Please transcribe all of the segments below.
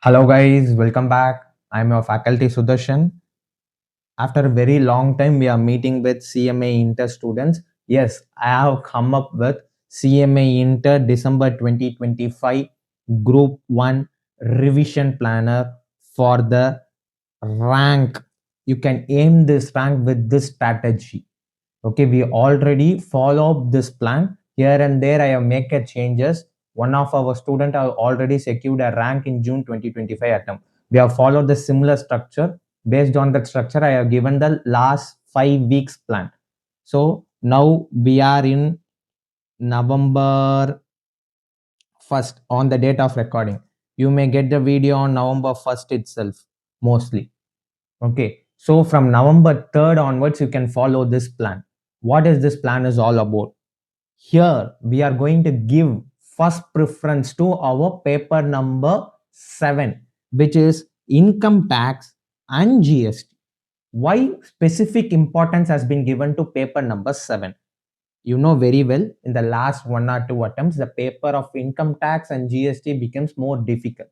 Hello guys, welcome back. I'm your faculty Sutharshan. After a very long time, we are meeting with CMA Inter students. Yes, I have come up with CMA Inter December 2025 Group 1 revision planner for the rank. You can aim this rank with this strategy. Okay, we already follow this plan. Here and there, I have made a changes. One of our student have already secured a rank in June 2025 attempt. We have followed the similar structure. Based on that structure, I have given the last 5 weeks plan. So now we are in November 1st on the date of recording. You may get the video on November 1st itself, mostly. Okay, so from November 3rd onwards, you can follow this plan. What is this plan is all about? Here, we are going to give first preference to our paper number 7, which is income tax and GST. Why specific importance has been given to paper number 7? You know very well, in the last 1 or 2 attempts, the paper of income tax and GST becomes more difficult,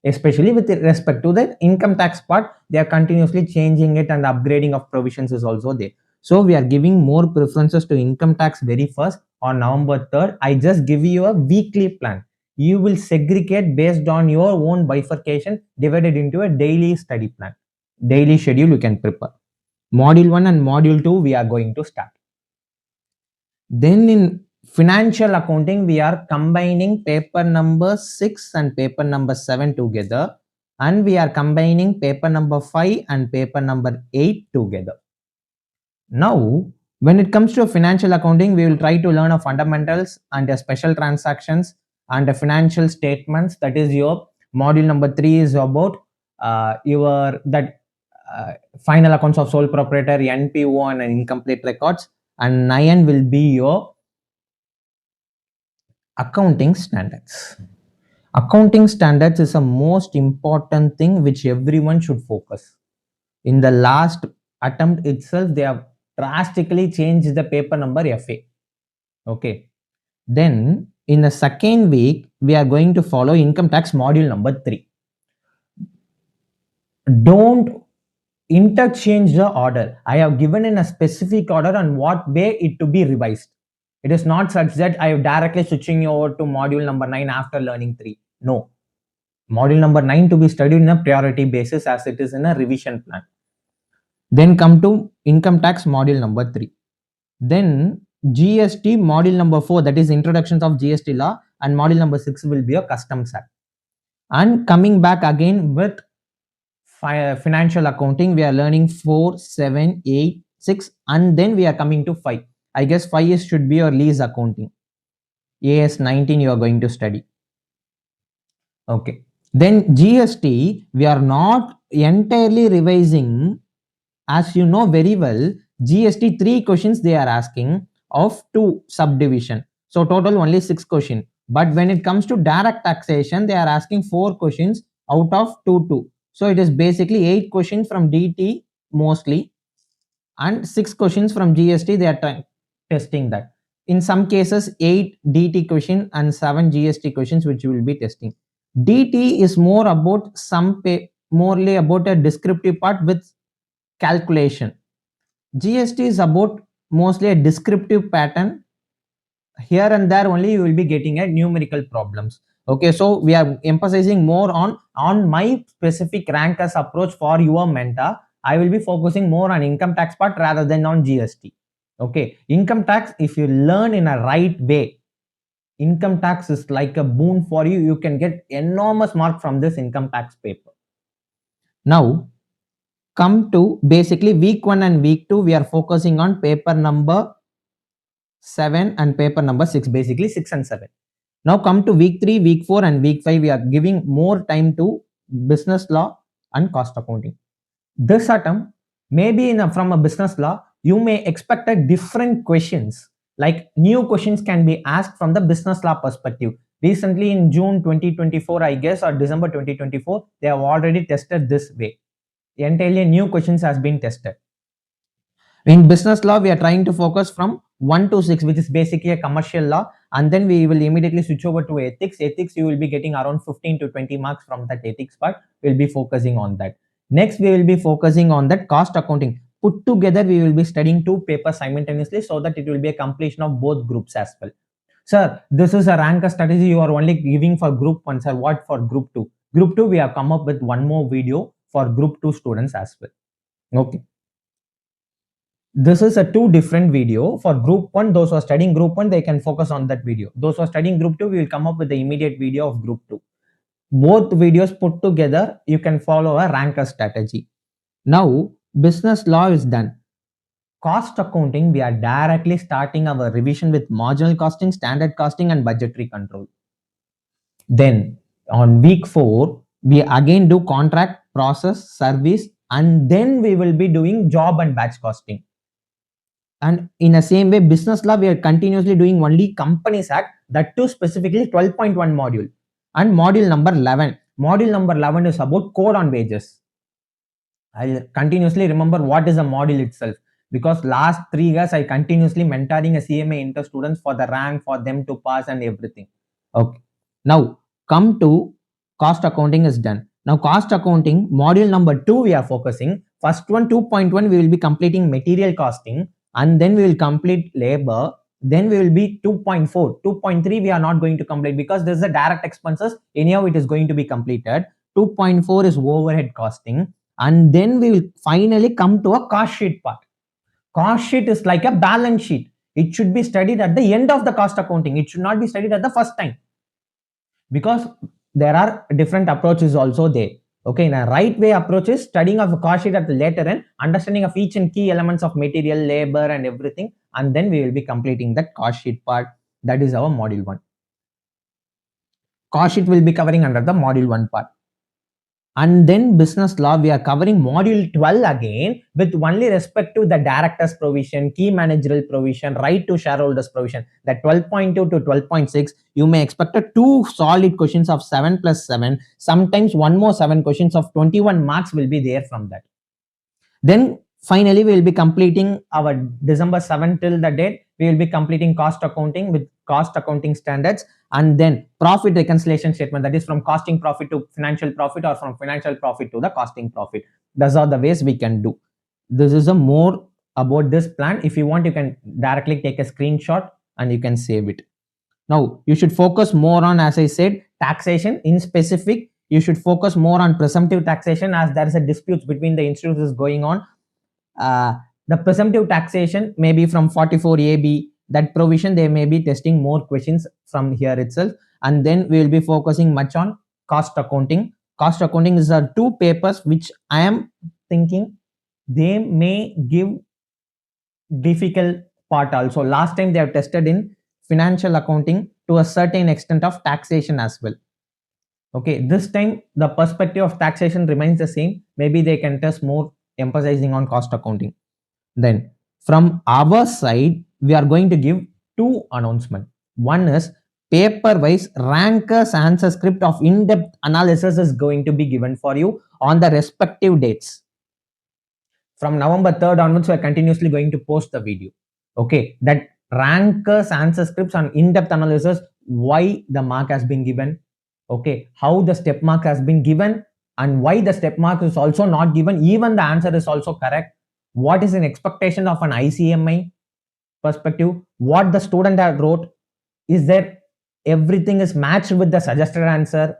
especially with respect to the income tax part. They are continuously changing it, and upgrading of provisions is also there. So we are giving more preferences to income tax very first on November 3rd. I just give you a weekly plan. You will segregate based on your own bifurcation, divided into a daily study plan, daily schedule you can prepare. Module 1 and module 2 we are going to start. Then in financial accounting, we are combining paper number 6 and paper number 7 together, and we are combining paper number 5 and paper number 8 together. Now, when it comes to financial accounting, we will try to learn a fundamentals and a special transactions and a financial statements. That is your module number 3 is about your that final accounts of sole proprietor, NPO, and incomplete records. And 9 will be your accounting standards. Accounting standards is a most important thing which everyone should focus. In the last attempt itself, they have drastically changed the paper number FA. Okay. Then in the second week, we are going to follow income tax module number 3. Don't interchange the order. I have given in a specific order on what way it to be revised. It is not such that I am directly switching you over to module number 9 after learning 3. No. Module number 9 to be studied in a priority basis as it is in a revision plan. Then come to income tax module number 3. Then GST module number 4, that is introductions of GST law, and module number 6 will be a customs act. And coming back again with financial accounting, we are learning 4, 7, 8, 6, and then we are coming to 5. I guess 5 is should be your lease accounting. AS 19 you are going to study. Okay. Then GST, we are not entirely revising. As you know very well, GST 3 questions they are asking of 2 subdivision. So total only 6 questions. But when it comes to direct taxation, they are asking 4 questions out of 2. So it is basically 8 questions from DT mostly, and 6 questions from GST. They are testing that. In some cases, 8 DT question and 7 GST questions which we will be testing. DT is more about morely about a descriptive part with calculation. GST is about mostly a descriptive pattern. Here and there only you will be getting a numerical problems. Okay, so we are emphasizing more on my specific rankers approach for your mentor. I will be focusing more on income tax part rather than on GST. Okay, income tax, if you learn in a right way, income tax is like a boon for you. You can get enormous mark from this income tax paper. Now come to basically week 1 and week 2, we are focusing on paper number 7 and paper number 6, basically 6 and 7. Now come to week 3, week 4 and week 5, we are giving more time to business law and cost accounting. This attempt, maybe from a business law, you may expect a different questions, like new questions can be asked from the business law perspective. Recently in June 2024, I guess, or December 2024, they have already tested this way. Entirely new questions has been tested. In business law, we are trying to focus from 1 to 6, which is basically a commercial law, and then we will immediately switch over to ethics. You will be getting around 15 to 20 marks from that ethics part. We'll be focusing on that. Next, we will be focusing on that cost accounting. Put together, we will be studying 2 papers simultaneously so that it will be a completion of both groups as well. Sir, this is a ranker strategy you are only giving for group 1, sir. What for group 2? Group 2, we have come up with one more video for group 2 students as well. Okay. This is a 2 different video. For group 1, those who are studying group 1, they can focus on that video. Those who are studying group 2, we will come up with the immediate video of group 2. Both videos put together, you can follow a ranker strategy. Now, business law is done. Cost accounting, we are directly starting our revision with marginal costing, standard costing, and budgetary control. Then on week 4, we again do contract, process, service, and then we will be doing job and batch costing. And in the same way, business law, we are continuously doing only Companies Act, that too specifically 12.1 module. And module number 11. Module number 11 is about code on wages. I'll continuously remember what is a module itself, because last 3 years I continuously mentoring a CMA Inter students for the rank, for them to pass and everything. Okay. Now come to cost accounting is done. Now cost accounting module number 2 we are focusing. First one 2.1 we will be completing material costing, and then we will complete labor. Then we will be 2.4. 2.3 we are not going to complete because this is a direct expenses. Anyhow it is going to be completed. 2.4 is overhead costing, and then we will finally come to a cost sheet part. Cost sheet is like a balance sheet. It should be studied at the end of the cost accounting. It should not be studied at the first time, because there are different approaches also there. Okay, in a right way approach is studying of the cost sheet at the later end, understanding of each and key elements of material, labor, and everything, and then we will be completing that cost sheet part. That is our module 1. Cost sheet will be covering under the module 1 part. And then business law, we are covering module 12 again, with only respect to the director's provision, key managerial provision, right to shareholders provision. That 12.2 to 12.6, you may expect 2 solid questions of 7 plus 7. Sometimes one more 7 questions of 21 marks will be there from that. Then finally, we will be completing our December 7 till the date. We will be completing cost accounting with cost accounting standards, and then profit reconciliation statement, that is from costing profit to financial profit, or from financial profit to the costing profit. Those are the ways we can do. This is a more about this plan. If you want, you can directly take a screenshot and you can save it. Now you should focus more on, as I said, taxation. In specific, you should focus more on presumptive taxation, as there is a dispute between the institutes going on. The presumptive taxation may be from 44AB, that provision they may be testing more questions from here itself. And then we will be focusing much on cost accounting. Cost accounting is 2 papers which I am thinking they may give difficult part also. Last time they have tested in financial accounting to a certain extent of taxation as well. Okay, this time the perspective of taxation remains the same. Maybe they can test more emphasizing on cost accounting. Then from our side, we are going to give 2 announcements. One is paper wise rankers answer script of in-depth analysis is going to be given for you on the respective dates. From November 3rd onwards, we are continuously going to post the video. Okay, that rankers answer scripts on in-depth analysis, why the mark has been given, okay, how the step mark has been given, and why the step mark is also not given, even the answer is also correct. What is an expectation of an ICMI perspective, what the student had wrote, is there everything is matched with the suggested answer,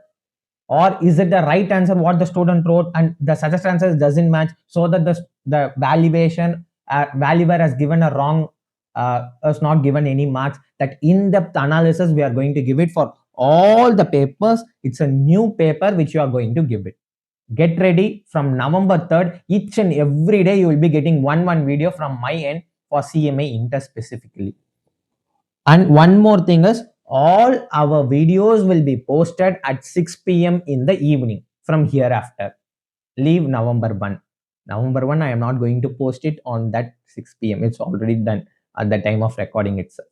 or is it the right answer what the student wrote and the suggested answer doesn't match, so that the valuation valuer has given a wrong, has not given any marks. That in-depth analysis we are going to give it for all the papers. It's a new paper which you are going to give it. Get ready. From November 3rd, each and every day you will be getting one video from my end for CMA Inter specifically. And one more thing is, all our videos will be posted at 6 p.m. in the evening from hereafter. Leave November 1. November 1, I am not going to post it on that 6 p.m. It's already done at the time of recording itself.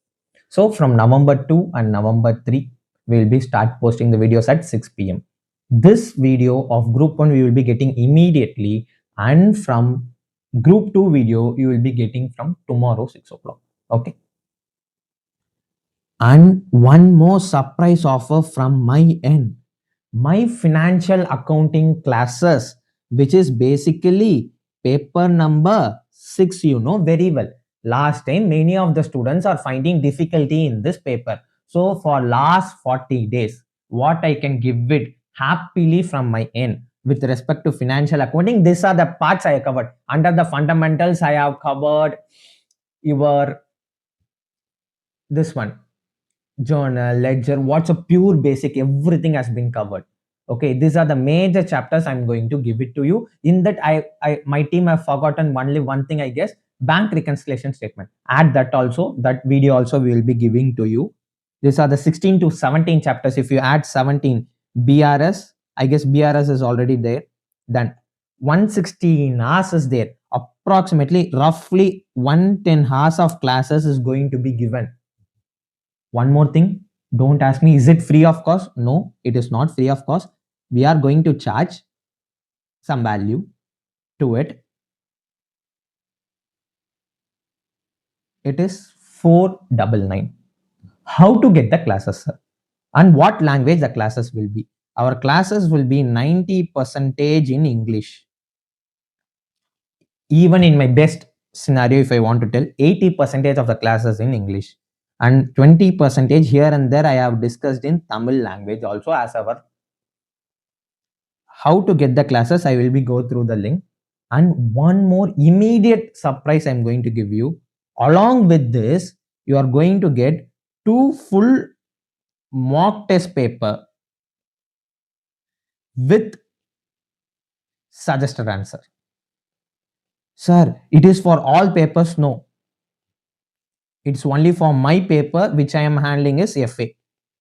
So from November 2 and November 3, we will be start posting the videos at 6 p.m. This video of group 1 we will be getting immediately, and from group 2 video you will be getting from tomorrow 6 o'clock. Okay. And one more surprise offer from my end. My financial accounting classes, which is basically paper number 6, you know very well. Last time, many of the students are finding difficulty in this paper. So for last 40 days, what I can give it happily from my end with respect to financial accounting, these are the parts I have covered. Under the fundamentals, I have covered your this one journal, ledger, what's a pure basic, everything has been covered. Okay, these are the major chapters I'm going to give it to you. In that, I my team have forgotten only one thing, I guess, bank reconciliation statement. Add that also, that video also we will be giving to you. These are the 16 to 17 chapters. If you add 17, BRS, I guess BRS is already there. Then 116 hours is there. Approximately, roughly 110 hours of classes is going to be given. One more thing, don't ask me, is it free of cost? No, it is not free of cost. We are going to charge some value to it. It is 499. How to get the classes, sir? And what language the classes will be? Our classes will be 90% in English. Even in my best scenario, if I want to tell, 80% of the classes in English. And 20% here and there I have discussed in Tamil language also as our. How to get the classes, I will be go through the link. And one more immediate surprise I'm going to give you. Along with this, you are going to get 2 full mock test paper with suggested answer. Sir, it is for all papers? No, it's only for my paper which I am handling is FA.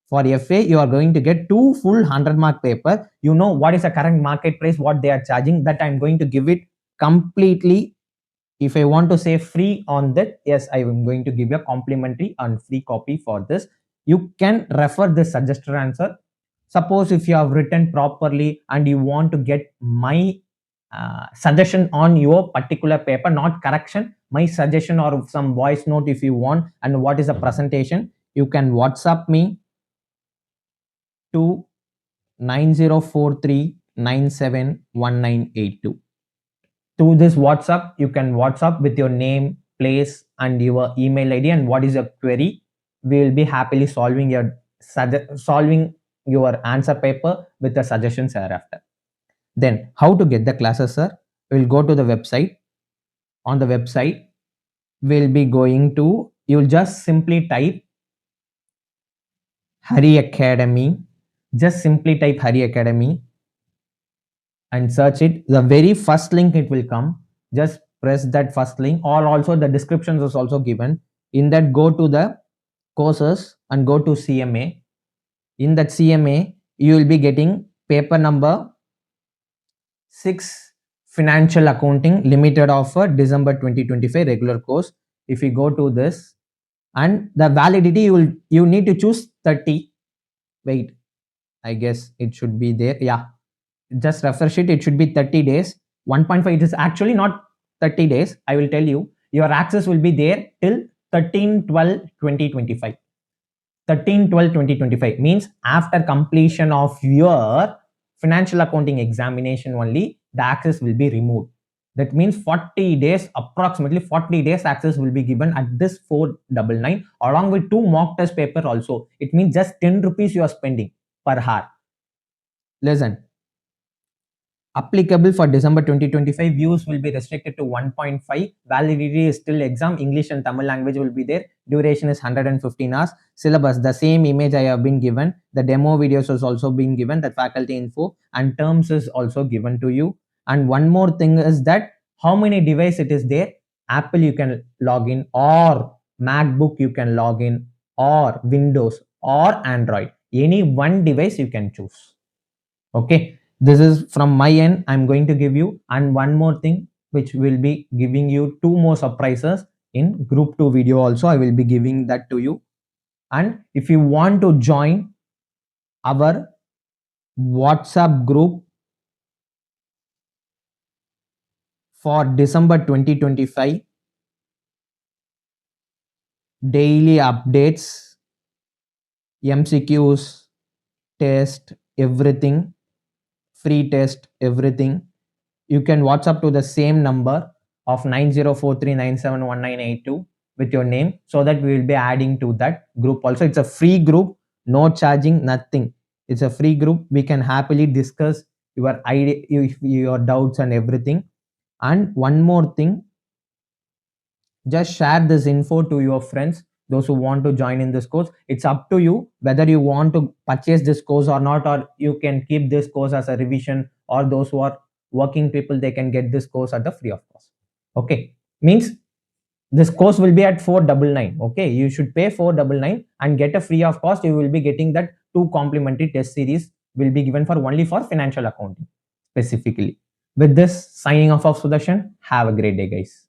For FA, you are going to get 2 full 100-mark paper. You know what is the current market price, what they are charging, that I'm going to give it completely. If I want to say free on that, yes, I am going to give you a complimentary and free copy for this. You can refer this suggested answer. Suppose if you have written properly and you want to get my suggestion on your particular paper, not correction, my suggestion or some voice note if you want, and what is the presentation, you can WhatsApp me to 9043971982. To this WhatsApp, you can WhatsApp with your name, place, and your email ID and what is your query. We will be happily solving your answer paper with the suggestions thereafter. Then, how to get the classes, sir? We'll go to the website. On the website, we'll be going to, you'll just simply type Hari Academy. Just simply type Hari Academy and search it. The very first link it will come. Just press that first link, or also the descriptions is also given. In that, go to the courses and go to CMA. In that CMA, you will be getting paper number 6, financial accounting limited offer December 2025 regular course. If you go to this, and the validity, you need to choose 30. Wait, I guess it should be there. Yeah, just refresh it. It should be 30 days. 1.5, it is actually not 30 days. I will tell you, your access will be there till 13/12/2025. 13/12/2025 means after completion of your financial accounting examination only, the access will be removed. That means 40 days, approximately 40 days access will be given at this 499 along with 2 mock test paper also. It means just 10 rupees you are spending per hour. Listen, applicable for December 2025. Views will be restricted to 1.5. Validity is still exam. English and Tamil language will be there. Duration is 115 hours. Syllabus, the same image I have been given. The demo videos has also been given. The faculty info and terms is also given to you. And one more thing is that how many device it is there. Apple you can log in, or MacBook you can log in, or Windows or Android. Any one device you can choose. Okay, this is from my end. I'm going to give you, and one more thing which will be giving you 2 more surprises in group 2 video also. I will be giving that to you. And if you want to join our WhatsApp group for December 2025, daily updates, MCQs, test, everything, free test, everything. You can WhatsApp to the same number of 9043971982 with your name, so that we will be adding to that group also. It's a free group, no charging, nothing. It's a free group. We can happily discuss your idea, your doubts and everything. And one more thing, just share this info to your friends, those who want to join in this course. It's up to you whether you want to purchase this course or not, or you can keep this course as a revision, or those who are working people, they can get this course at the free of cost. Okay, means this course will be at 499. Okay, you should pay 499 and get a free of cost. You will be getting that 2 complimentary test series will be given for only for financial accounting specifically. With this, signing off of Sudarshan. Have a great day, guys.